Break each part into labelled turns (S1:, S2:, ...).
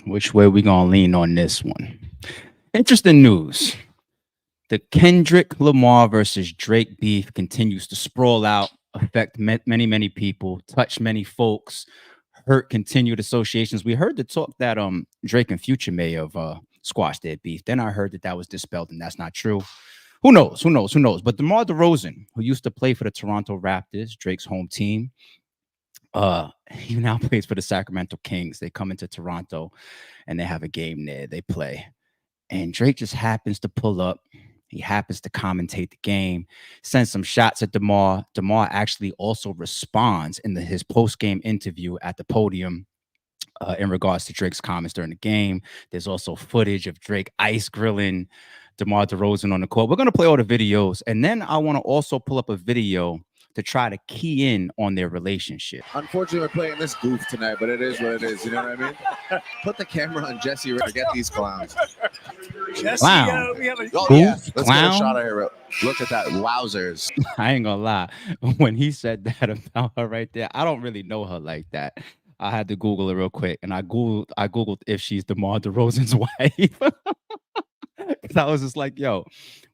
S1: Which way we gonna lean on this one? Interesting news. The Kendrick Lamar versus Drake beef continues to sprawl out, affect many, many people, touch many folks, hurt continued associations. We heard the talk that Drake and Future may have squashed their beef. Then I heard that that was dispelled, and that's not true. Who knows? Who knows? Who knows? But DeMar DeRozan, who used to play for the Toronto Raptors, Drake's home team, he now plays for the Sacramento Kings. They come into Toronto, and they have a game there. They play, and Drake just happens to pull up. He happens to commentate the game, sends some shots at DeMar. DeMar actually also responds in his post-game interview at the podium in regards to Drake's comments during the game. There's also footage of Drake ice grilling DeMar DeRozan on the court. We're going to play all the videos, and then I want to also pull up a video to try to key in on their relationship.
S2: Unfortunately, we're playing this goof tonight, but it is what it is. You know what I mean? Put the camera on Jesse. Forget these clowns.
S1: Jesse, clown.
S2: Yeah.
S1: Let's
S2: get a shot of here. Look at that. Wowzers.
S1: I ain't gonna lie. When he said that about her right there, I don't really know her like that. I had to Google it real quick, and I Googled if she's DeMar DeRozan's wife. Because I was just like, yo,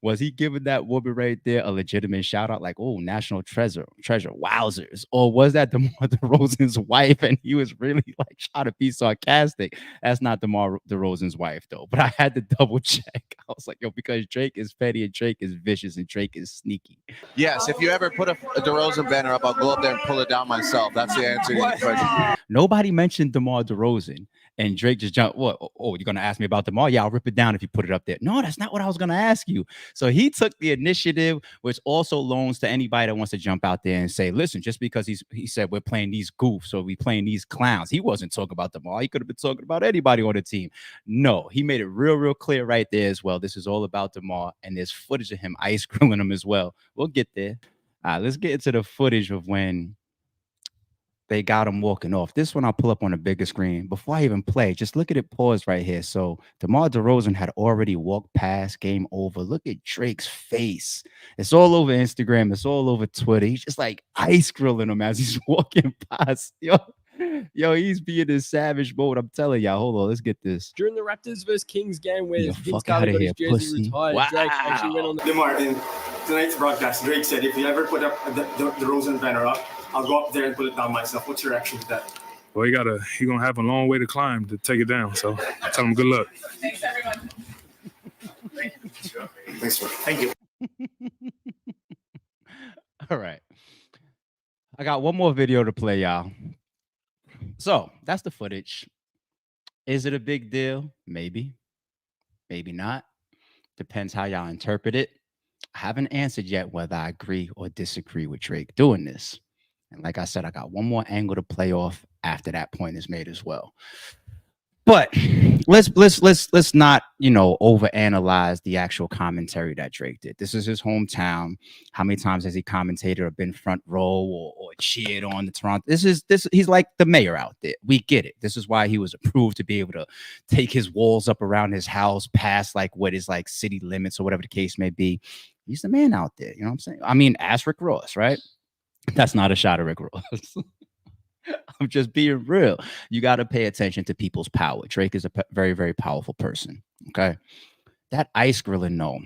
S1: was he giving that woman right there a legitimate shout out? Like, oh, national treasure, wowzers. Or was that DeMar DeRozan's wife? And he was really like trying to be sarcastic. That's not DeMar DeRozan's wife, though. But I had to double check. I was like, yo, because Drake is petty and Drake is vicious and Drake is sneaky.
S2: Yes, if you ever put a DeRozan banner up, I'll go up there and pull it down myself. That's the answer to your question.
S1: Nobody mentioned DeMar DeRozan. And Drake just jumped, what? Oh, you're going to ask me about DeMar? Yeah, I'll rip it down if you put it up there. No, that's not what I was going to ask you. So he took the initiative, which also loans to anybody that wants to jump out there and say, listen, just because he said we're playing these goofs or we playing these clowns. He wasn't talking about DeMar. He could have been talking about anybody on the team. No, he made it real clear right there as well. This is all about DeMar, and there's footage of him ice grilling him as well. We'll get there. All right, let's get into the footage of when they got him walking off. This one I'll pull up on a bigger screen. Before I even play, just look at it pause right here. So DeMar DeRozan had already walked past, game over. Look at Drake's face. It's all over Instagram. It's all over Twitter. He's just like ice grilling him as he's walking past. Yo, he's being in savage mode. I'm telling y'all. Hold on, let's get this.
S3: During the Raptors versus Kings game where Vince
S1: Carter
S3: got
S1: his
S3: jersey retired,
S1: wow.
S3: Drake actually went on the
S4: Demar, in tonight's broadcast, Drake said, if you ever put up the DeRozan banner up, I'll go up there and put it down myself. What's your reaction to that?
S5: Well, you're gonna have a long way to climb to take it down. So I tell him good luck.
S4: Thanks, everyone. Thanks, sir. Thank you.
S1: All right. I got one more video to play, y'all. So that's the footage. Is it a big deal? Maybe. Maybe not. Depends how y'all interpret it. I haven't answered yet whether I agree or disagree with Drake doing this. And like I said, I got one more angle to play off after that point is made as well. But let's not, overanalyze the actual commentary that Drake did. This is his hometown. How many times has he commentated or been front row or cheered on the Toronto? He's like the mayor out there. We get it. This is why he was approved to be able to take his walls up around his house past like what is like city limits or whatever the case may be. He's the man out there. You know what I'm saying? I mean, ask Rick Ross, right? That's not a shot at Rick Ross. I'm just being real. You got to pay attention to people's power. Drake is a very, very powerful person. Okay. That ice grilling, no.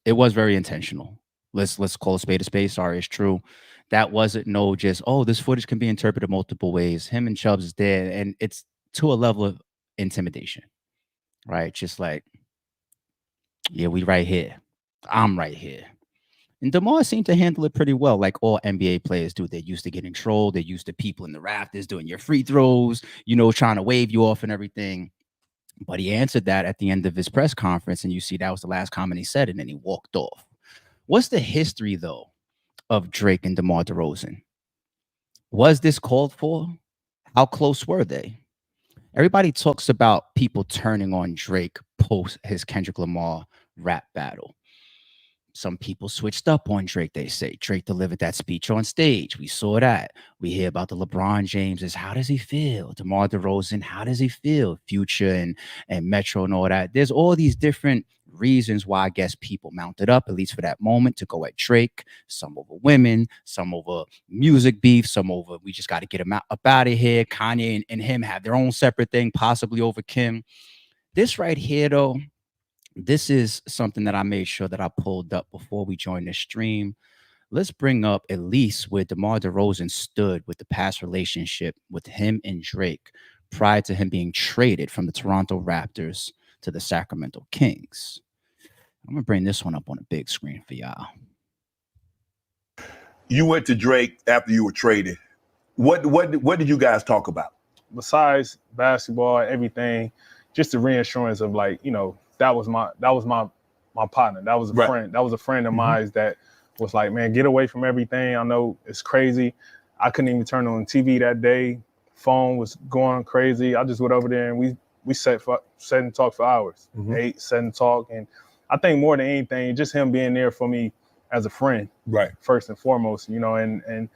S1: It was very intentional. Let's call a spade a spade. Sorry, it's true. That wasn't just, this footage can be interpreted multiple ways. Him and Chubbs is there, and it's to a level of intimidation, right? Just like, yeah, we right here. I'm right here. And DeMar seemed to handle it pretty well, like all NBA players do. They're used to getting trolled. They're used to people in the rafters doing your free throws, trying to wave you off and everything. But he answered that at the end of his press conference, and you see that was the last comment he said, and then he walked off. What's the history, though, of Drake and DeMar DeRozan? Was this called for? How close were they? Everybody talks about people turning on Drake post his Kendrick Lamar rap battle. Some people switched up on Drake, they say. Drake delivered that speech on stage. We saw that. We hear about the LeBron Jameses. How does he feel? DeMar DeRozan, how does he feel? Future and Metro and all that. There's all these different reasons why I guess people mounted up, at least for that moment, to go at Drake. Some over women, some over music beef, some over we just got to get him up out of here. Kanye and him have their own separate thing, possibly over Kim. This right here, though, this is something that I made sure that I pulled up before we joined the stream. Let's bring up at least where DeMar DeRozan stood with the past relationship with him and Drake prior to him being traded from the Toronto Raptors to the Sacramento Kings. I'm gonna bring this one up on a big screen for y'all.
S6: You went to Drake after you were traded. What did you guys talk about?
S7: Besides basketball, everything, just the reassurance of like, you know, that was my partner. That was a friend. That was a friend of mine that was like, man, get away from everything. I know it's crazy. I couldn't even turn on TV that day. Phone was going crazy. I just went over there and we sat and talked for hours. Ate, sat and talked. And I think more than anything, just him being there for me as a friend,
S6: right? First
S7: and foremost, you know, and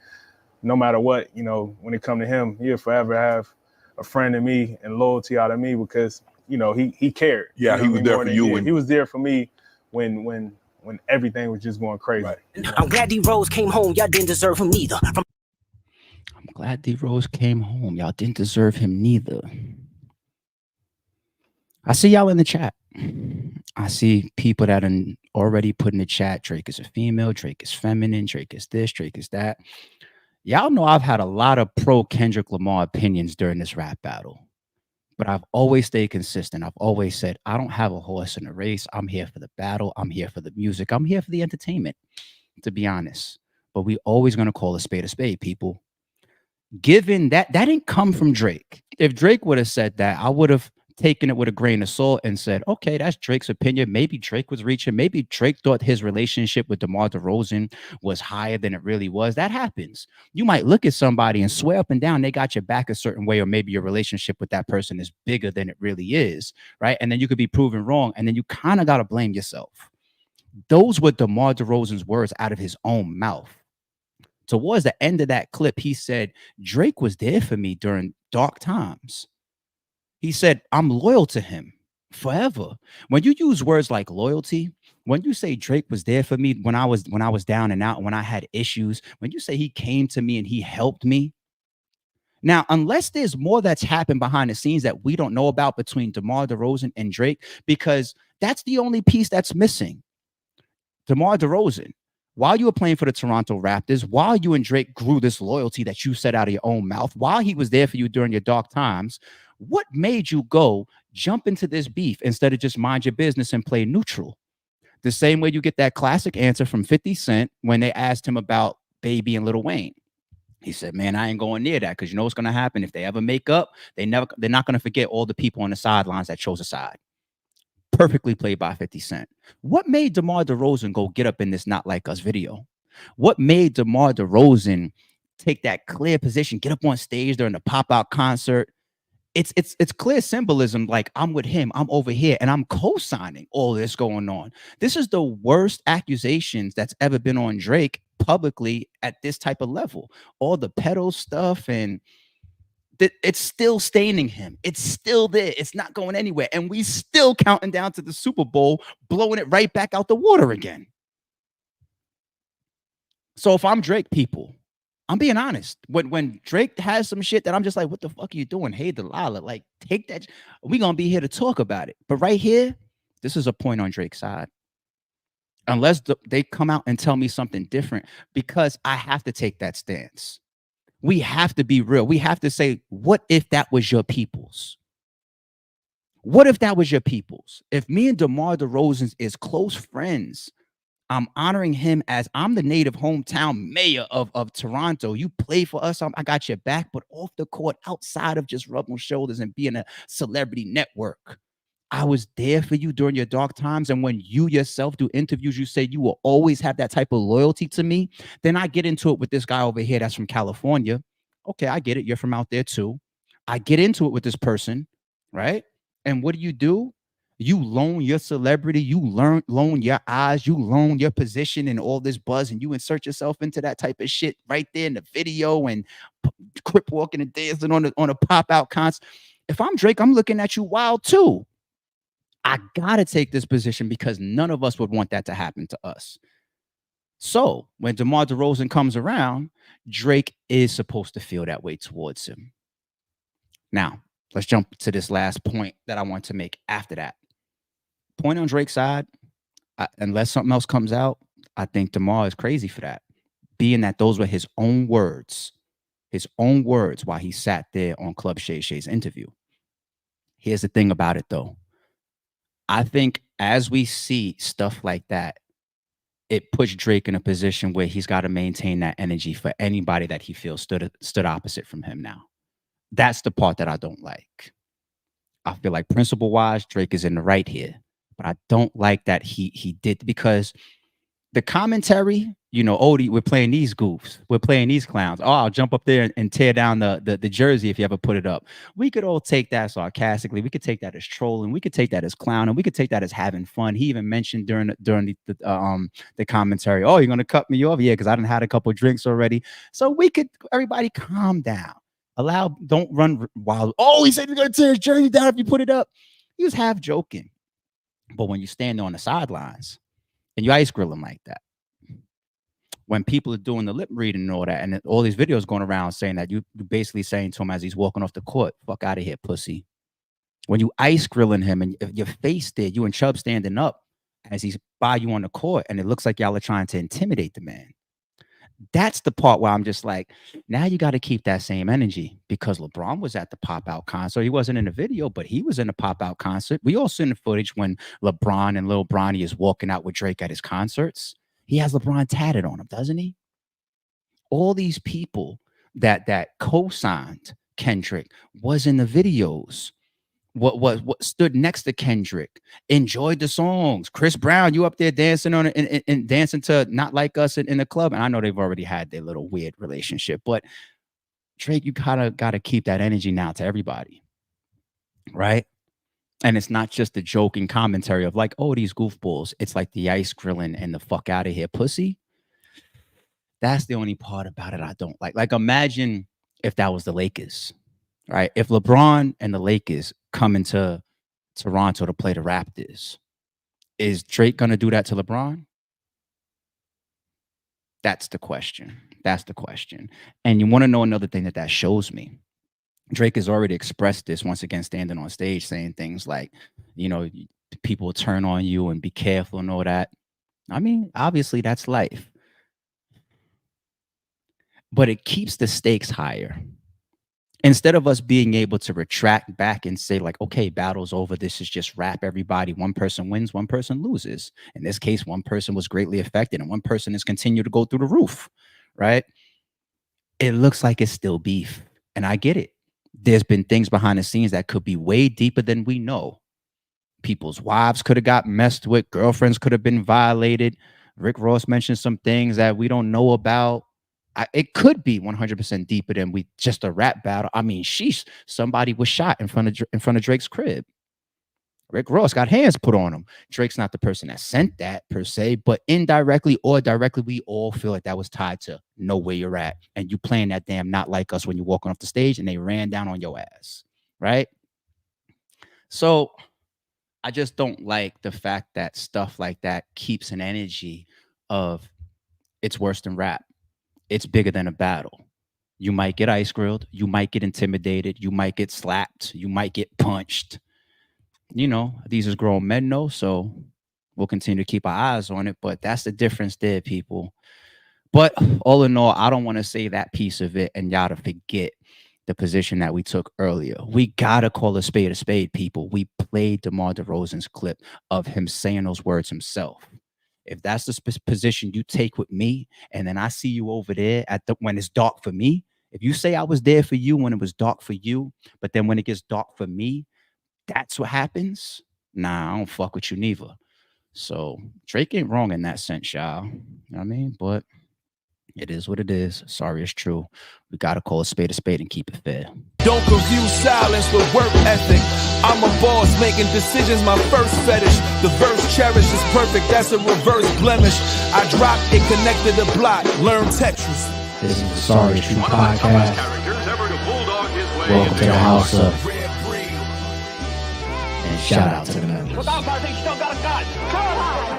S7: no matter what, you know, when it come to him, he'll forever have a friend in me and loyalty out of me because, you know, he cared.
S6: Yeah, he was there for you.
S7: He was there for me when everything was just going crazy.
S8: Right. I'm glad D-Rose came home. Y'all didn't deserve him neither.
S1: I'm glad D-Rose came home. Y'all didn't deserve him neither. I see y'all in the chat. I see people that are already put in the chat, Drake is a female, Drake is feminine, Drake is this, Drake is that. Y'all know I've had a lot of pro Kendrick Lamar opinions during this rap battle. But I've always stayed consistent. I've always said, I don't have a horse in the race. I'm here for the battle. I'm here for the music. I'm here for the entertainment, to be honest. But we always going to call a spade, people. Given that didn't come from Drake. If Drake would have said that, I would have taken it with a grain of salt and said, okay, that's Drake's opinion. Maybe Drake was reaching. Maybe Drake thought his relationship with DeMar DeRozan was higher than it really was. That happens. You might look at somebody and swear up and down they got your back a certain way, or maybe your relationship with that person is bigger than it really is, right? And then you could be proven wrong, and then you kind of got to blame yourself. Those were DeMar DeRozan's words out of his own mouth. Towards the end of that clip, he said, Drake was there for me during dark times. He said, I'm loyal to him forever. When you use words like loyalty, when you say Drake was there for me when I was down and out, when I had issues, when you say he came to me and he helped me. Now, unless there's more that's happened behind the scenes that we don't know about between DeMar DeRozan and Drake, because that's the only piece that's missing. DeMar DeRozan, while you were playing for the Toronto Raptors, while you and Drake grew this loyalty that you said out of your own mouth, while he was there for you during your dark times, what made you go jump into this beef instead of just mind your business and play neutral? The same way you get that classic answer from 50 Cent when they asked him about Baby and Lil Wayne. He said, man, I ain't going near that because you know what's going to happen. If they ever make up, they're not going to forget all the people on the sidelines that chose a side. Perfectly played by 50 Cent. What made DeMar DeRozan go get up in this Not Like Us video? What made DeMar DeRozan take that clear position, get up on stage during the pop-out concert? It's clear symbolism, like I'm with him, I'm over here, and I'm co-signing all this going on. This is the worst accusations that's ever been on Drake publicly at this type of level. All the pedo stuff, and it's still staining him. It's still there. It's not going anywhere. And we still counting down to the Super Bowl, blowing it right back out the water again. So if I'm Drake, people, I'm being honest. When Drake has some shit that I'm just like, what the fuck are you doing? Hey, Delilah, like, take that. We're going to be here to talk about it. But right here, this is a point on Drake's side. Unless they come out and tell me something different, because I have to take that stance. We have to be real. We have to say, what if that was your people's? What if that was your people's? If me and DeMar DeRozan is close friends, I'm honoring him as I'm the native hometown mayor of Toronto. You play for us. I got your back, but off the court, outside of just rubbing shoulders and being a celebrity network, I was there for you during your dark times. And when you yourself do interviews, you say you will always have that type of loyalty to me. Then I get into it with this guy over here that's from California. Okay, I get it. You're from out there too. I get into it with this person, right? And what do? You loan your celebrity, you loan your eyes, you loan your position and all this buzz, and you insert yourself into that type of shit right there in the video and crip walking and dancing on a pop-out concert. If I'm Drake, I'm looking at you wild too. I gotta take this position because none of us would want that to happen to us. So when DeMar DeRozan comes around, Drake is supposed to feel that way towards him. Now, let's jump to this last point that I want to make after that. Point on Drake's side, unless something else comes out, I think DeMar is crazy for that, being that those were his own words while he sat there on Club Shay Shay's interview. Here's the thing about it, though. I think as we see stuff like that, it puts Drake in a position where he's got to maintain that energy for anybody that he feels stood opposite from him now. That's the part that I don't like. I feel like principle-wise, Drake is in the right here. But I don't like that he did, because the commentary, you know, Odie, we're playing these goofs. We're playing these clowns. Oh, I'll jump up there and tear down the jersey if you ever put it up. We could all take that sarcastically. We could take that as trolling. We could take that as clowning. We could take that as having fun. He even mentioned during the commentary, oh, you're going to cut me off? Yeah, because I done had a couple of drinks already. So everybody calm down. Don't run wild. Oh, he said he's going to tear his jersey down if you put it up. He was half joking. But when you stand on the sidelines and you ice grill him like that, when people are doing the lip reading and all that, and all these videos going around saying that, you're basically saying to him as he's walking off the court, fuck out of here, pussy. When you ice grilling him and your face there, you and Chubb standing up as he's by you on the court, and it looks like y'all are trying to intimidate the man. That's the part where I'm just like, now you got to keep that same energy, because LeBron was at the pop-out concert. He wasn't in the video, but he was in the pop-out concert. We all seen the footage when LeBron and Lil Bronny is walking out with Drake at his concerts. He has LeBron tatted on him, doesn't he? All these people that co-signed Kendrick was in the videos. What stood next to Kendrick, enjoyed the songs. Chris Brown, you up there dancing on it and dancing to Not Like Us in the club. And I know they've already had their little weird relationship, but Drake, you kind of got to keep that energy now to everybody, right? And it's not just the joking commentary of like, oh, these goofballs. It's like the ice grilling and the fuck out of here, pussy. That's the only part about it I don't like. Like, imagine if that was the Lakers, right? If LeBron and the Lakers come into Toronto to play the Raptors, is Drake going to do that to LeBron? That's the question. That's the question. And you want to know another thing that shows me? Drake has already expressed this once again, standing on stage, saying things like, you know, people will turn on you and be careful and all that. I mean, obviously that's life. But it keeps the stakes higher. Instead of us being able to retract back and say like, okay, battle's over. This is just rap, everybody. One person wins, one person loses. In this case, one person was greatly affected and one person has continued to go through the roof, right? It looks like it's still beef. And I get it. There's been things behind the scenes that could be way deeper than we know. People's wives could have got messed with. Girlfriends could have been violated. Rick Ross mentioned some things that we don't know about. It could be 100% deeper than just a rap battle. I mean, sheesh, somebody was shot in front of Drake's crib. Rick Ross got hands put on him. Drake's not the person that sent that per se, but indirectly or directly, we all feel like that was tied to know where you're at. And you playing that damn Not Like Us when you're walking off the stage and they ran down on your ass, right? So I just don't like the fact that stuff like that keeps an energy of it's worse than rap. It's bigger than a battle. You might get ice grilled. You might get intimidated. You might get slapped. You might get punched. You know, these are grown men, though, so we'll continue to keep our eyes on it. But that's the difference there, people. But all in all, I don't want to say that piece of it and y'all to forget the position that we took earlier. We got to call a spade, people. We played DeMar DeRozan's clip of him saying those words himself. If that's the position you take with me, and then I see you over there when it's dark for me, if you say I was there for you when it was dark for you, but then when it gets dark for me, that's what happens. Nah, I don't fuck with you neither. So Drake ain't wrong in that sense, y'all. You know what I mean? But it is what it is. Sorry, it's true. We got to call a spade and keep it fair.
S9: Don't confuse silence with work ethic. I'm a boss making decisions, my first fetish. The verse cherished is perfect, that's a reverse blemish. I dropped it, connected the block, learn Tetris.
S1: This is the Sorry It's True podcast. Welcome to the house of. And Shout out to them.
S10: Look out, Barty, still got a gun.